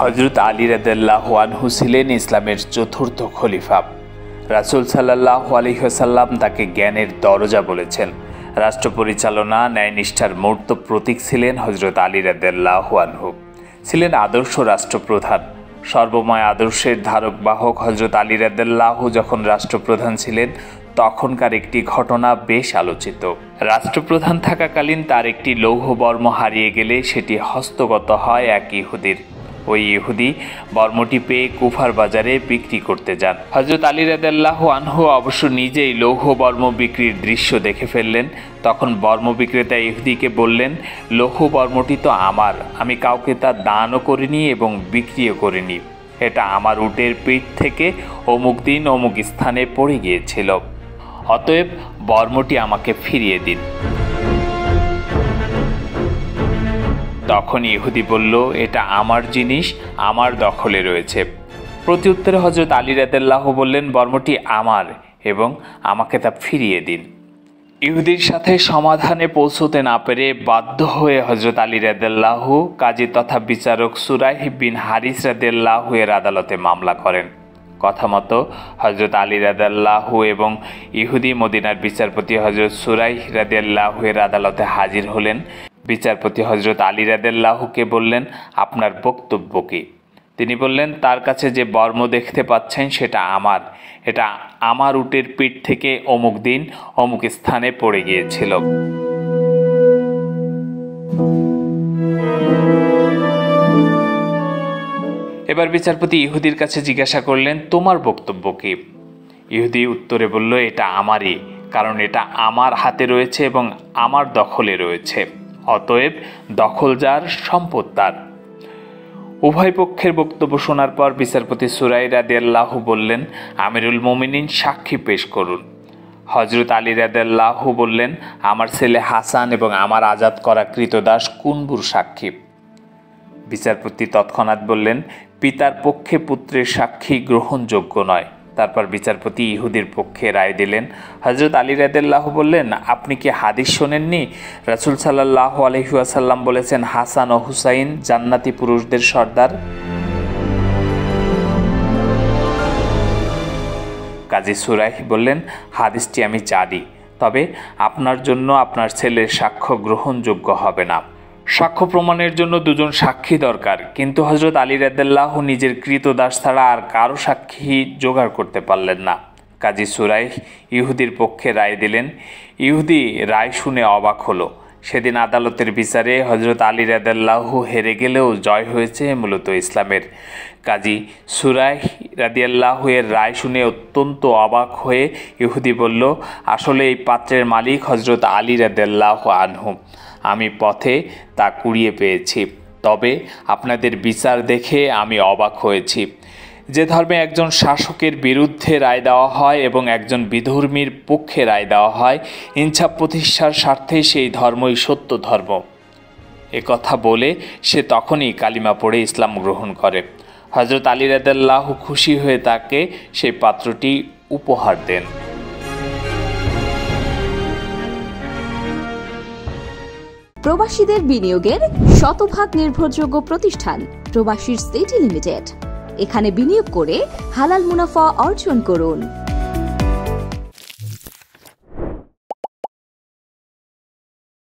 হযরত আলী রাদিয়াল্লাহু আনহু ছিলেন ইসলামের চতুর্থ খলিফা। রাসূল সাল্লাল্লাহু আলাইহি ওয়াসাল্লাম তাকে জ্ঞানের দরজা বলেছেন। রাষ্ট্র পরিচালনা ন্যায়নিষ্ঠার মূর্ত প্রতীক ছিলেন হযরত আলী রাদিয়াল্লাহু আনহু। ছিলেন আদর্শ রাষ্ট্রপ্রধান। সর্বময় আদর্শের ধারক বাহক হযরত আলী রাদিয়াল্লাহু যখন রাষ্ট্রপ্রধান ছিলেন তখনকার একটি ঘটনা বেশ আলোচিত। রাষ্ট্রপ্রধান থাকাকালীন তার একটি লৌহবর্ম হারিয়ে গেলে সেটি হস্তগত হয় এক ইহুদির। ওই ইহুদি বর্মটি পেয়ে কুফার বাজারে বিক্রি করতে যান। হযরত আলী রাদিয়াল্লাহু আনহু অবশ্য নিজেই লৌহবর্ম বিক্রির দৃশ্য দেখে ফেললেন। তখন বর্ম বিক্রেতা ইহুদিকে বললেন, লৌহবর্মটি তো আমার, আমি কাউকে তা দানও করিনি এবং বিক্রিও করিনি। এটা আমার উটের পিঠ থেকে অমুক দিন অমুক স্থানে পড়ে গিয়েছিল, অতএব বর্মটি আমাকে ফিরিয়ে দিন। তখন ইহুদি বলল, এটা আমার জিনিস, আমার দখলে রয়েছে। প্রত্যুত্তরে হযরত আলী রাদিয়াল্লাহু বললেন, বর্মটি আমার এবং আমাকে তা ফিরিয়ে দিন। ইহুদির সাথে সমাধানে পৌঁছতে না পেরে বাধ্য হয়ে হযরত আলী রাদিয়াল্লাহু কাজী তথা বিচারক সুরাইহ বিন হারিস রাদিয়াল্লাহু এর আদালতে মামলা করেন। কথা মতো হযরত আলী রাদিয়াল্লাহু এবং ইহুদি মদিনার বিচারপতি হযরত সুরাইহ রাদিয়াল্লাহু এর আদালতে হাজির হলেন। বিচারপতি হযরত আলী রাদিয়াল্লাহুকে বললেন, আপনার বক্তব্য কী? তিনি বললেন, তার কাছে যে বর্ম দেখতে পাচ্ছেন সেটা আমার, এটা আমার উটের পিঠ থেকে অমুক দিন অমুক স্থানে পড়ে গিয়েছিল। এবার বিচারপতি ইহুদির কাছে জিজ্ঞাসা করলেন, তোমার বক্তব্য কী? ইহুদি উত্তরে বলল, এটা আমারই, কারণ এটা আমার হাতে রয়েছে এবং আমার দখলে রয়েছে, অতএব দখল যার সম্পদ তার। উভয় পক্ষের বক্তব্য শোনার পর বিচারপতি সুরাইহ রাদিয়াল্লাহু বললেন, আমিরুল মুমিনিন সাক্ষী পেশ করুন। হযরত আলী রাদিয়াল্লাহু বললেন, আমার ছেলে হাসান এবং আমার আজাদ করা কৃতদাস কুনবুর সাক্ষী। বিচারপতি তৎক্ষণাৎ বললেন, পিতার পক্ষে পুত্রের সাক্ষী গ্রহণযোগ্য নয়। তারপর বিচারপতি ইহুদির পক্ষে রায় দিলেন। হযরত আলী রাদিয়াল্লাহু বললেন, আপনি কি হাদিস শোনেননি? রাসূল সাল্লাল্লাহু আলাইহি ওয়াসাল্লাম বলেছেন, হাসান ও হুসাইন জান্নাতি পুরুষদের সর্দার। কাজী সুরাইহ বললেন, হাদিসটি আমি জানি, তবে আপনার জন্য আপনার ছেলের সাক্ষ্য গ্রহণযোগ্য হবে না। সাক্ষ্য প্রমাণের জন্য দুজন সাক্ষী দরকার, কিন্তু হযরত আলী রাদিয়াল্লাহু নিজের কৃতদাস ছাড়া আর কারো সাক্ষী জোগাড় করতে পারলেন না। কাজী সুরাইহ ইহুদির পক্ষে রায় দিলেন। ইহুদি রায় শুনে অবাক হলো। সেদিন আদালতের বিচারে হযরত আলী রাদিয়াল্লাহু হেরে গেলেও জয় হয়েছে মূলত ইসলামের। কাজী সুরাইহ রাদিয়াল্লাহু এর রায় শুনে অত্যন্ত অবাক হয়ে ইহুদি বলল, আসলে এই পাত্রের মালিক হযরত আলী রাদিয়াল্লাহু আনহু। আমি পথে তা কুড়িয়ে পেয়েছি, তবে আপনাদের বিচার দেখে আমি অবাক হয়েছি। যে ধর্মে একজন শাসকের বিরুদ্ধে রায় দেওয়া হয় এবং একজন বিধর্মীর পক্ষে রায় দেওয়া হয়, ইনসাফ প্রতিষ্ঠার স্বার্থে সেই ধর্মই সত্য ধর্ম। কথা বলে সে তখনই কালিমা পড়ে ইসলাম গ্রহণ করে। হযরত আলী রাদিয়াল্লাহু খুশি হয়ে তাকে সেই পাত্রটি উপহার দেন। প্রবাসীদের বিনিয়োগের শতভাগ নির্ভরযোগ্য প্রতিষ্ঠান প্রবাসী সিটি লিমিটেড। এখানে বিনিয়োগ করে হালাল মুনাফা অর্জন করুন।